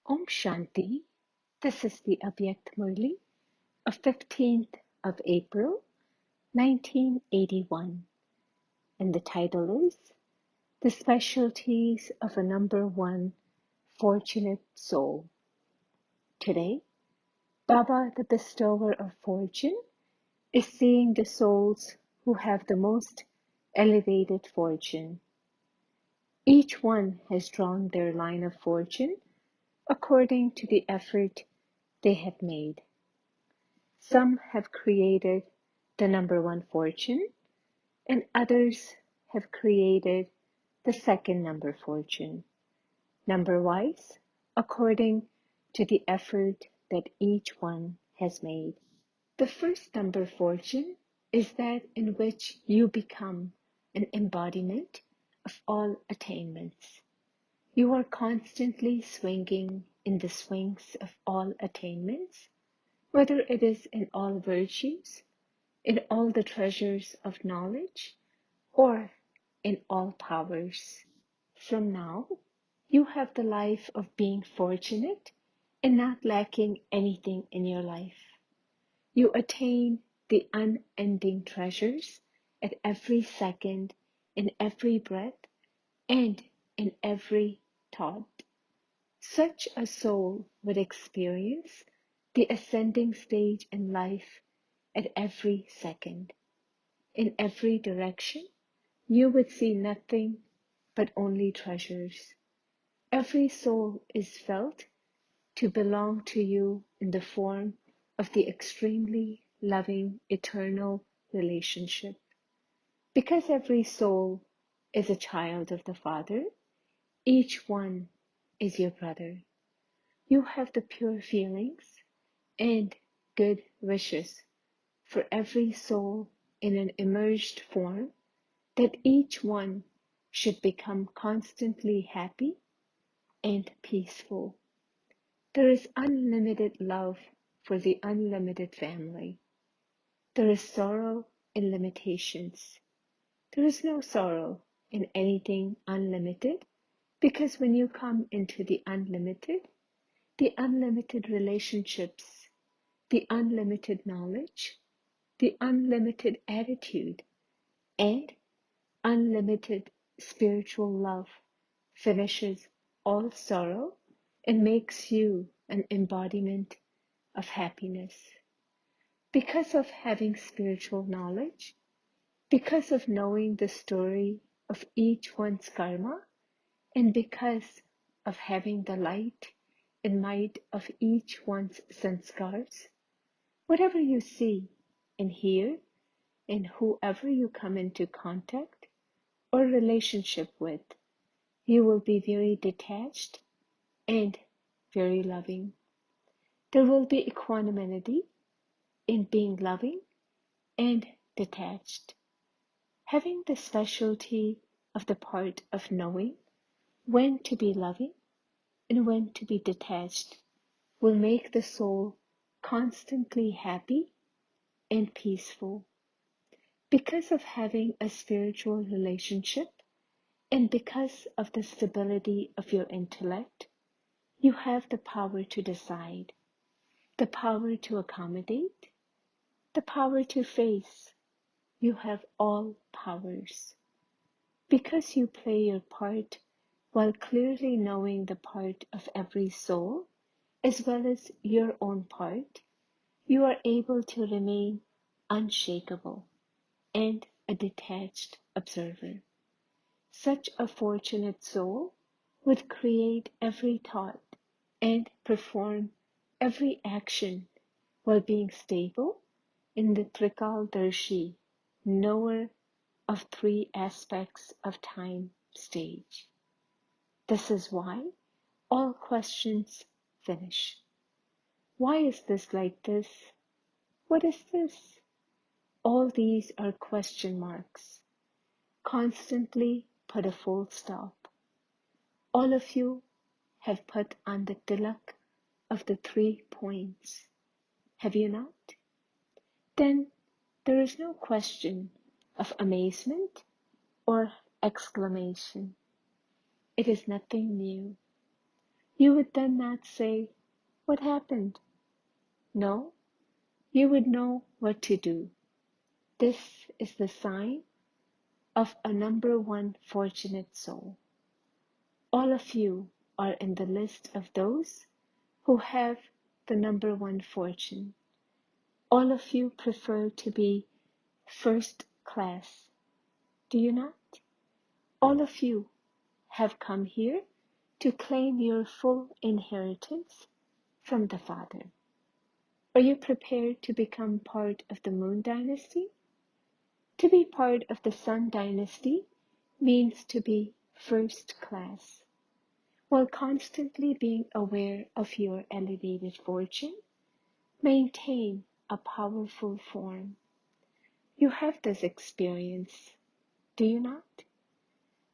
Om Shanti. This is the Avyakt Murli of 15th of April, 1981. And the title is The Specialties of a Number One Fortunate Soul. Today, Baba, the bestower of fortune, is seeing the souls who have the most elevated fortune. Each one has drawn their line of fortune according to the effort they have made. Some have created the number one fortune, and others have created the second number fortune, number-wise, according to the effort that each one has made. The first number fortune is that in which you become an embodiment of all attainments. You are constantly swinging in the swings of all attainments, whether it is in all virtues, in all the treasures of knowledge, or in all powers. From now, you have the life of being fortunate and not lacking anything in your life. You attain the unending treasures at every second, in every breath, and in every thought. Such a soul would experience the ascending stage in life at every second. In every direction, you would see nothing but only treasures. Every soul is felt to belong to you in the form of the extremely loving eternal relationship. Because every soul is a child of the Father, each one is your brother. You have the pure feelings and good wishes for every soul in an emerged form, that each one should become constantly happy and peaceful. There is unlimited love for the unlimited family. There is sorrow in limitations. There is no sorrow in anything unlimited, because when you come into the unlimited relationships, the unlimited knowledge, the unlimited attitude, and unlimited spiritual love finishes all sorrow and makes you an embodiment of happiness. Because of having spiritual knowledge, because of knowing the story of each one's karma, and because of having the light and might of each one's sanskars, whatever you see and hear, and whoever you come into contact or relationship with, you will be very detached and very loving. There will be equanimity in being loving and detached. Having the specialty of the part of knowing when to be loving and when to be detached will make the soul constantly happy and peaceful. Because of having a spiritual relationship and because of the stability of your intellect, you have the power to decide, the power to accommodate, the power to face. You have all powers. Because you play your part while clearly knowing the part of every soul, as well as your own part, you are able to remain unshakable and a detached observer. Such a fortunate soul would create every thought and perform every action while being stable in the Trikaldarshi, knower of three aspects of time stage. This is why all questions finish. Why is this like this? What is this? All these are question marks. Constantly put a full stop. All of you have put on the tilak of the 3 points. Have you not? Then there is no question of amazement or exclamation. It is nothing new. You would then not say, "What happened?" No, you would know what to do. This is the sign of a number one fortunate soul. All of you are in the list of those who have the number one fortune. All of you prefer to be first class, do you not? All of you have come here to claim your full inheritance from the Father. Are you prepared to become part of the Moon Dynasty? To be part of the Sun Dynasty means to be first class, while constantly being aware of your elevated fortune. Maintain a powerful form. You have this experience, do you not?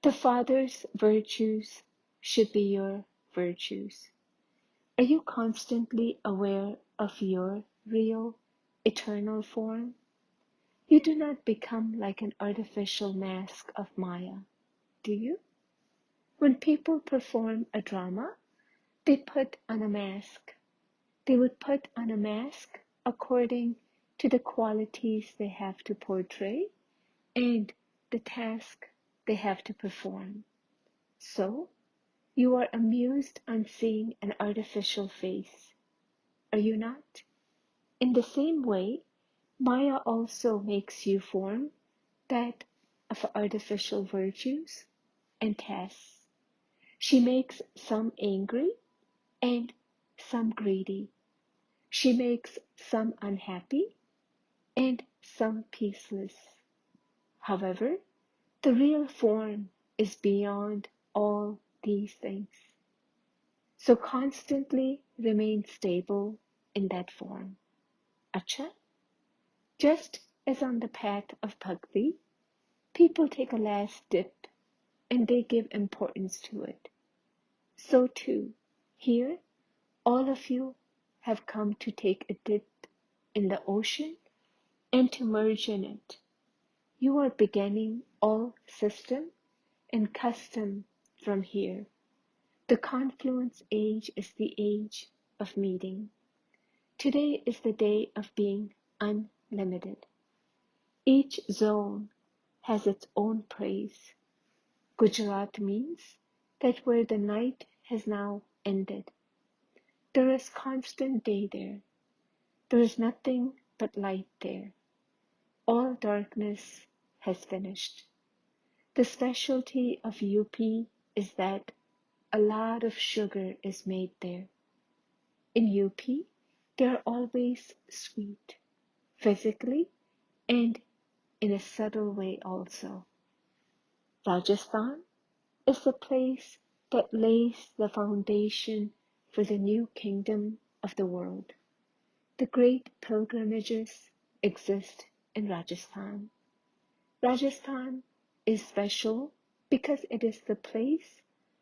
The Father's virtues should be your virtues. Are you constantly aware of your real, eternal form? You do not become like an artificial mask of Maya, do you? When people perform a drama, they put on a mask. They would put on a mask according to the qualities they have to portray and the task they have to perform. So, you are amused on seeing an artificial face, are you not? In the same way, Maya also makes you form that of artificial virtues and tasks. She makes some angry and some greedy. She makes some unhappy and some peaceless. However, the real form is beyond all these things. So constantly remain stable in that form. Acha, just as on the path of bhakti, people take a last dip and they give importance to it. So too, here, all of you have come to take a dip in the ocean and to merge in it. You are beginning all system and custom from here. The confluence age is the age of meeting. Today is the day of being unlimited. Each zone has its own praise. Gujarat means that where the night has now ended, there is constant day there. There is nothing but light there. All darkness has finished. The specialty of UP is that a lot of sugar is made there. In UP, they are always sweet, physically and in a subtle way also. Rajasthan is the place that lays the foundation for the new kingdom of the world. The great pilgrimages exist in Rajasthan. Rajasthan is special because it is the place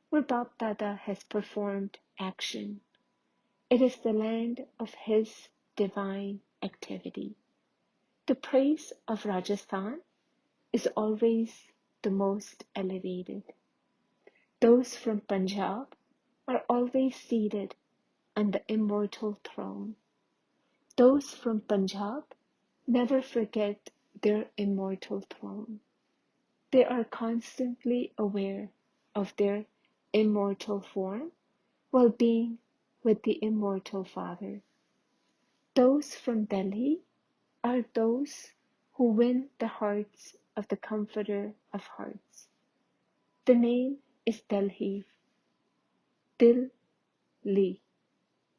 where Bap Dada has performed action. It is the land of his divine activity. The praise of Rajasthan is always the most elevated. Those from Punjab are always seated on the immortal throne. Those from Punjab never forget their immortal throne. They are constantly aware of their immortal form while being with the immortal Father. Those from Delhi are those who win the hearts of the Comforter of Hearts. The name is Delhi, Dil Li.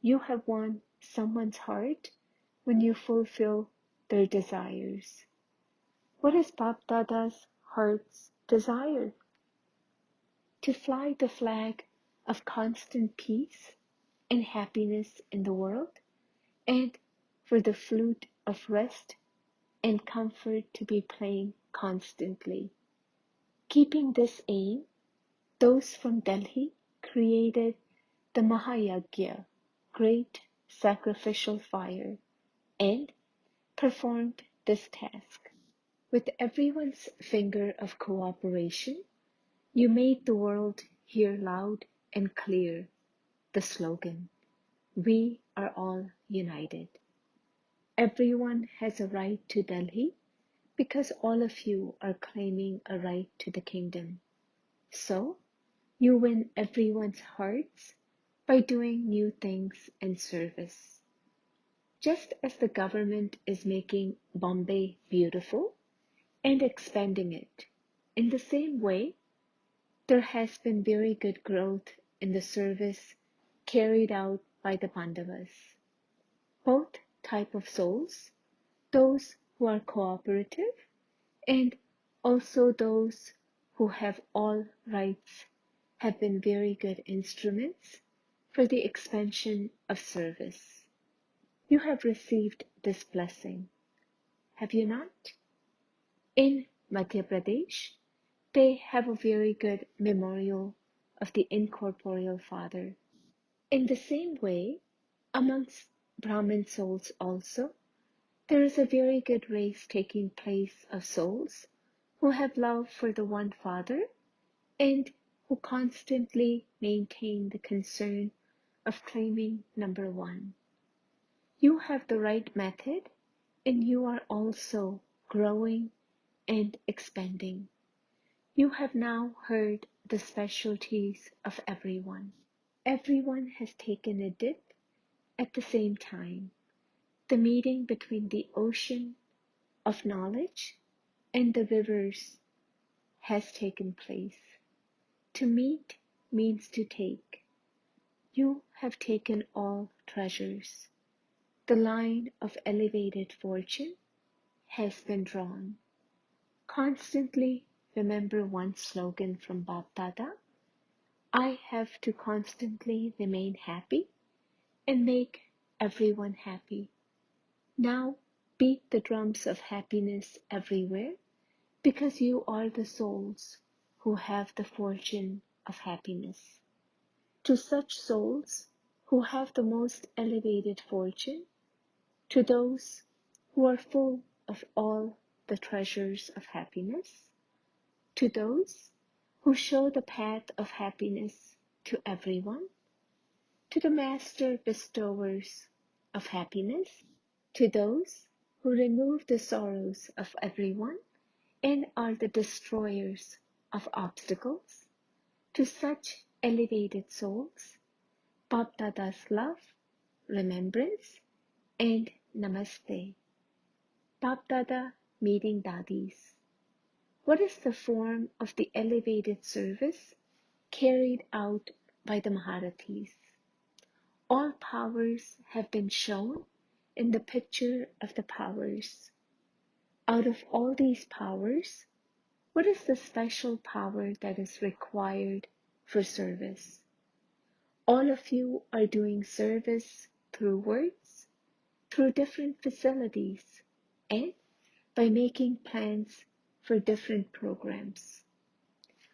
You have won someone's heart when you fulfill their desires. What is Bap Dada's heart's desire? To fly the flag of constant peace and happiness in the world, and for the flute of rest and comfort to be playing constantly. Keeping this aim, those from Delhi created the Mahayagya, great sacrificial fire, and performed this task. With everyone's finger of cooperation, you made the world hear loud and clear. the slogan, "We are all united." Everyone has a right to Delhi because all of you are claiming a right to the kingdom. So, you win everyone's hearts by doing new things and service. Just as the government is making Bombay beautiful and expanding it, in the same way, there has been very good growth in the service carried out by the Pandavas. Both type of souls, those who are cooperative and also those who have all rights, have been very good instruments for the expansion of service. You have received this blessing, have you not? In Madhya Pradesh, they have a very good memorial of the incorporeal Father. In the same way, amongst Brahmin souls also, there is a very good race taking place of souls who have love for the one Father and who constantly maintain the concern of claiming number one. You have the right method and you are also growing and expanding. You have now heard the specialties of everyone. Everyone has taken a dip at the same time. The meeting between the ocean of knowledge and the rivers has taken place. To meet means to take. You have taken all treasures. The line of elevated fortune has been drawn. Constantly remember one slogan from Bab Dada: I have to constantly remain happy and make everyone happy. Now beat the drums of happiness everywhere because you are the souls who have the fortune of happiness. To such souls who have the most elevated fortune, to those who are full of all the treasures of happiness, to those who show the path of happiness to everyone, to the master bestowers of happiness, to those who remove the sorrows of everyone and are the destroyers of obstacles, to such elevated souls, Bab Dada's love, remembrance, and namaste. Bab Dada meeting Dadis. What is the form of the elevated service carried out by the Maharathis? All powers have been shown in the picture of the powers. Out of all these powers, what is the special power that is required for service? All of you are doing service through words, through different facilities, and by making plans for different programs.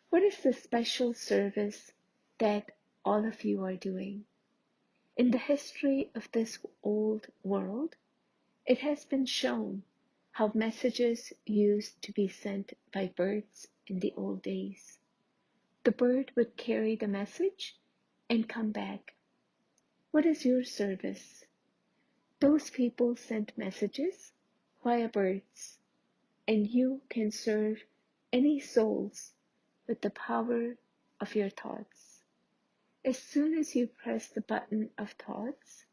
What is the special service that all of you are doing? In the history of this old world, it has been shown how messages used to be sent by birds in the old days. The bird would carry the message and come back. What is your service? Those people sent messages via birds, and you can serve any souls with the power of your thoughts. As soon as you press the button of thoughts,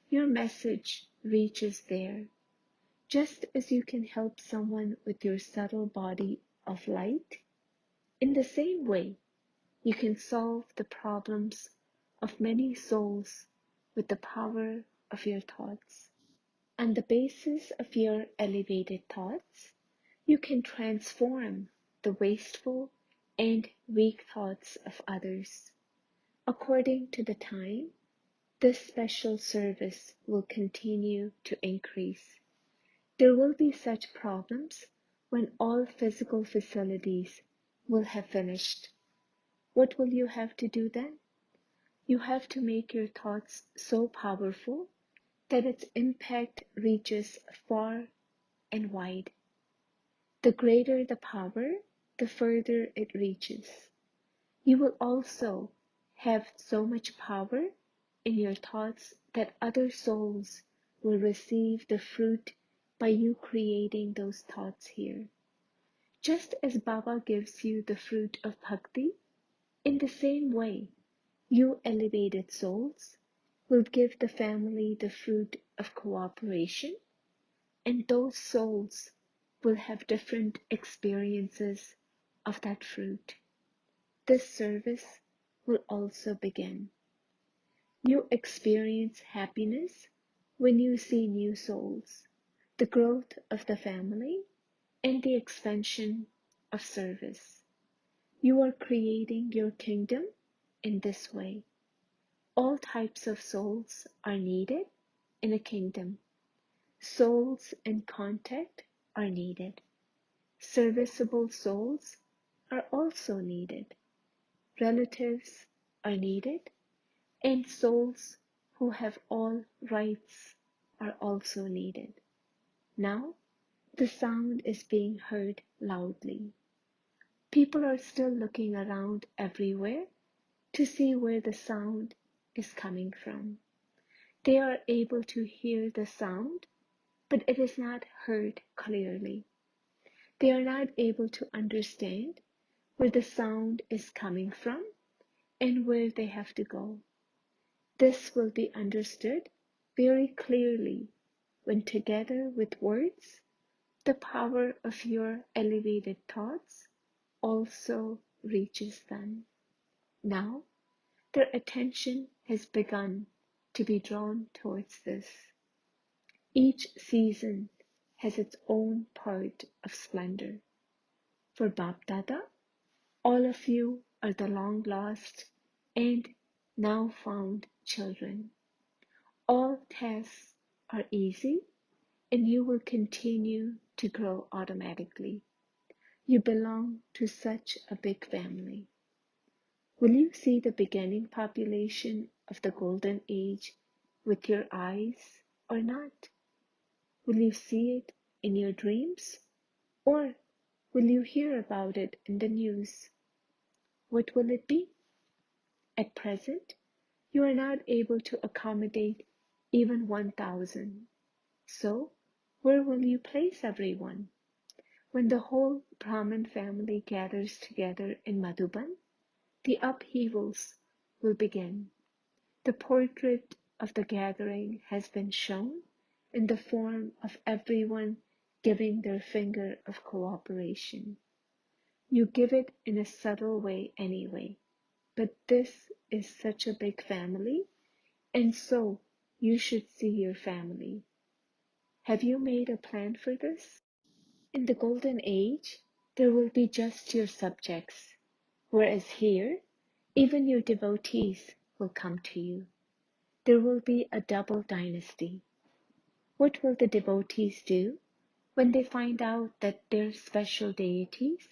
your message reaches there. Just as you can help someone with your subtle body of light, in the same way, you can solve the problems of many souls with the power of your thoughts. On the basis of your elevated thoughts, you can transform the wasteful and weak thoughts of others. According to the time, this special service will continue to increase. There will be such problems when all physical facilities will have finished. What will you have to do then? You have to make your thoughts so powerful that its impact reaches far and wide. The greater the power, the further it reaches. You will also have so much power in your thoughts that other souls will receive the fruit by you creating those thoughts here. Just as Baba gives you the fruit of bhakti, in the same way, you elevated souls will give the family the fruit of cooperation, and those souls will have different experiences of that fruit. This service will also begin. You experience happiness when you see new souls, the growth of the family, and the expansion of service. You are creating your kingdom in this way. All types of souls are needed in a kingdom. Souls in contact are needed. Serviceable souls are also needed. Relatives are needed, and souls who have all rights are also needed. Now, the sound is being heard loudly. People are still looking around everywhere to see where the sound is coming from. They are able to hear the sound, but it is not heard clearly. They are not able to understand where the sound is coming from and where they have to go. This will be understood very clearly when, together with words, the power of your elevated thoughts also reaches them. Now, their attention has begun to be drawn towards this. Each season has its own part of splendor. For Bap Dada, all of you are the long lost and now found children. All tasks are easy and you will continue to grow automatically. You belong to such a big family. Will you see the beginning population of the golden age with your eyes or not? Will you see it in your dreams, or will you hear about it in the news? What will it be? At present, you are not able to accommodate even 1,000. So, where will you place everyone? When the whole Brahmin family gathers together in Madhuban, the upheavals will begin. The portrait of the gathering has been shown in the form of everyone giving their finger of cooperation. You give it in a subtle way anyway, but this is such a big family, and so you should see your family. Have you made a plan for this? In the golden age, there will be just your subjects, whereas here, even your devotees will come to you. There will be a double dynasty. What will the devotees do when they find out that their special deities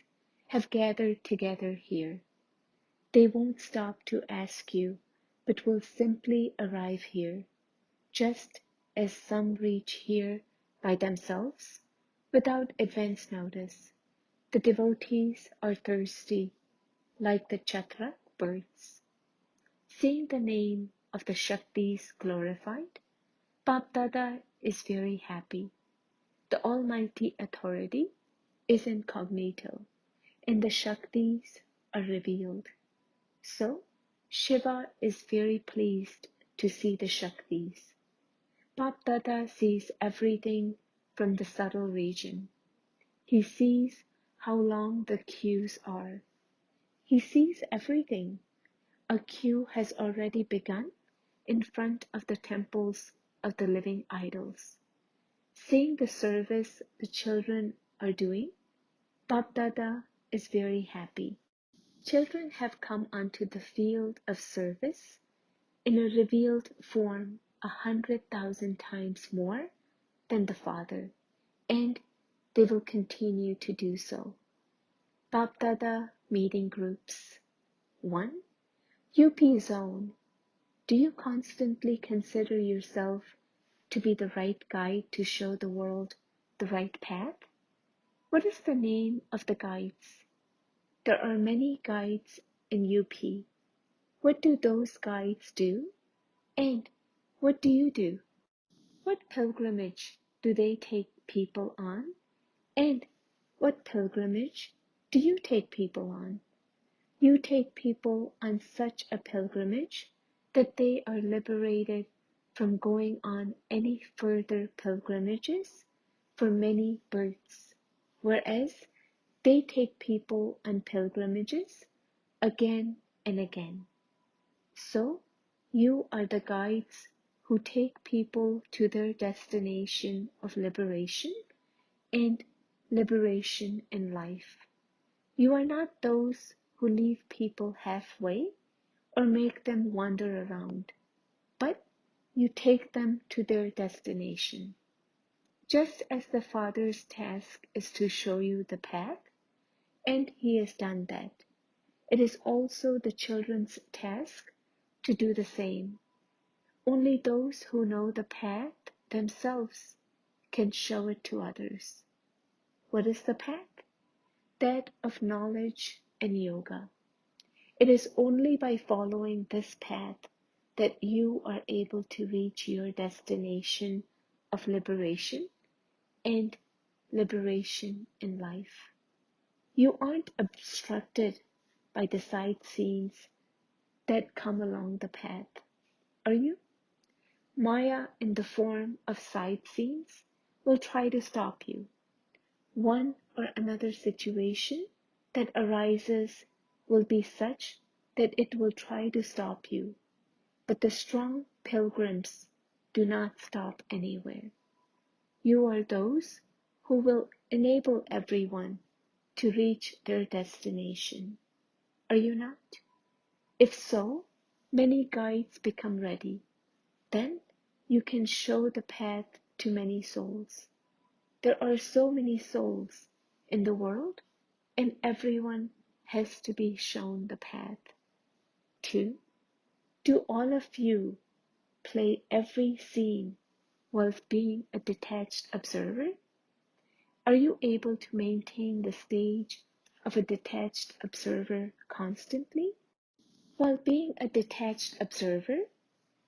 have gathered together here? They won't stop to ask you, but will simply arrive here, just as some reach here by themselves, without advance notice. The devotees are thirsty, like the chatra birds. Seeing the name of the Shaktis glorified, Bap Dada is very happy. The Almighty Authority is incognito, and the Shaktis are revealed. So, Shiva is very pleased to see the Shaktis. Bap Dada sees everything from the subtle region. He sees how long the queues are. He sees everything. A queue has already begun in front of the temples of the living idols. Seeing the service the children are doing, Bap Dada is very happy. Children have come onto the field of service in a revealed form 100,000 times more than the Father, and they will continue to do so. Bap Dada meeting groups. 1. UP Zone. Do you constantly consider yourself to be the right guide to show the world the right path? What is the name of the guides? There are many guides in UP. What do those guides do? And what do you do? What pilgrimage do they take people on? And what pilgrimage do you take people on? You take people on such a pilgrimage that they are liberated from going on any further pilgrimages for many births, whereas they take people on pilgrimages again and again. So, you are the guides who take people to their destination of liberation and liberation in life. You are not those who leave people halfway or make them wander around, but you take them to their destination. Just as the Father's task is to show you the path, and He has done that, it is also the children's task to do the same. Only those who know the path themselves can show it to others. What is the path? That of knowledge and yoga. It is only by following this path that you are able to reach your destination of liberation and liberation in life. You aren't obstructed by the sightseers that come along the path, are you? Maya, in the form of sightseers, will try to stop you. One or another situation that arises will be such that it will try to stop you. But the strong pilgrims do not stop anywhere. You are those who will enable everyone to reach their destination. Are you not? If so, many guides become ready. Then you can show the path to many souls. There are so many souls in the world, and everyone has to be shown the path. 2. Do all of you play every scene whilst being a detached observer? Are you able to maintain the stage of a detached observer constantly? While being a detached observer,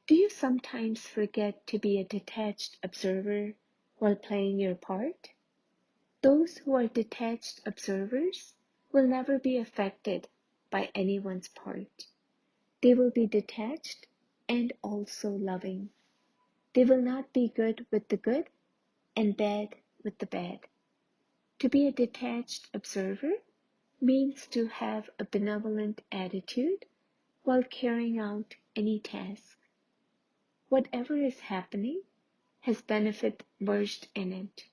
do you sometimes forget to be a detached observer while playing your part? Those who are detached observers will never be affected by anyone's part. They will be detached and also loving. They will not be good with the good and bad with the bad. To be a detached observer means to have a benevolent attitude while carrying out any task. Whatever is happening has benefit merged in it.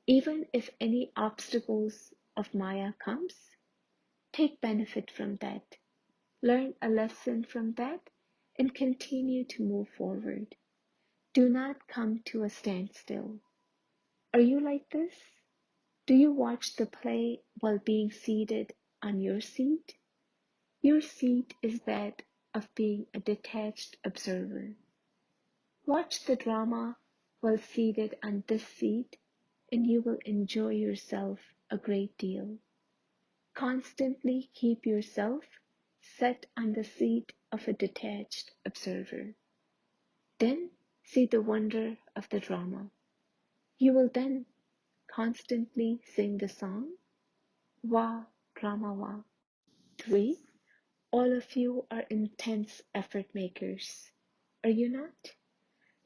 Even if any obstacles of Maya comes, take benefit from that, learn a lesson from that, and continue to move forward. Do not come to a standstill. Are you like this? Do you watch the play while being seated on your seat? Your seat is that of being a detached observer. Watch the drama while seated on this seat, and you will enjoy yourself a great deal. Constantly keep yourself set on the seat of a detached observer. Then see the wonder of the drama. You will then constantly sing the song, Wa Drama Wa. 3. All of you are intense effort makers. Are you not?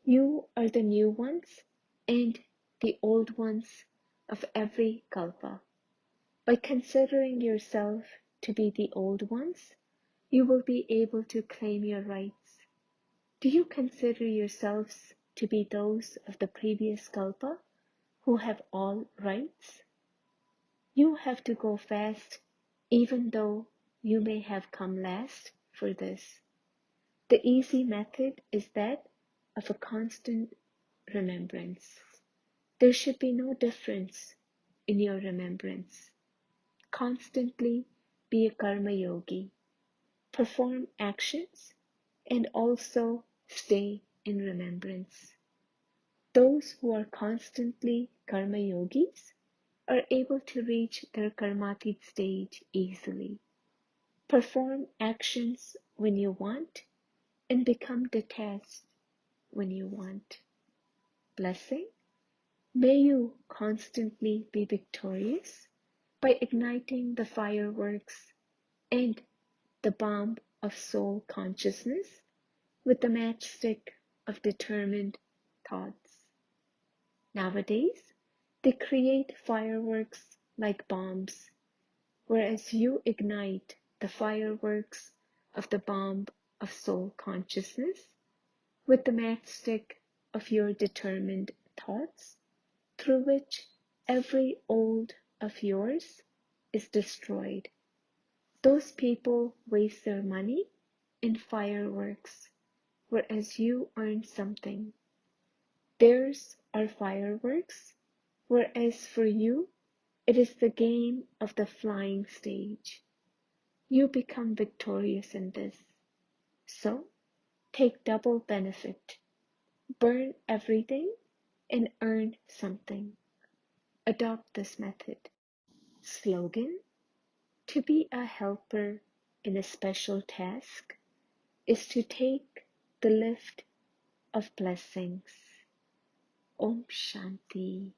You are the new ones and the old ones of every kalpa. By considering yourself to be the old ones, you will be able to claim your rights. Do you consider yourselves to be those of the previous kalpa who have all rights? You have to go fast, even though you may have come last for this. The easy method is that of a constant remembrance. There should be no difference in your remembrance. Constantly be a karma yogi. Perform actions and also stay in remembrance. Those who are constantly karma yogis are able to reach their karmatit stage easily. Perform actions when you want and become detached when you want. Blessing, may you constantly be victorious by igniting the fireworks and the bomb of soul consciousness with the matchstick of determined thoughts. Nowadays, they create fireworks like bombs, whereas you ignite the fireworks of the bomb of soul consciousness with the matchstick of your determined thoughts, through which every old of yours is destroyed. Those people waste their money in fireworks, whereas you earn something. Theirs are fireworks, whereas for you it is the game of the flying stage. You become victorious in this. So take double benefit. Burn everything and earn something. Adopt this method. Slogan: to be a helper in a special task is to take the lift of blessings. Om Shanti.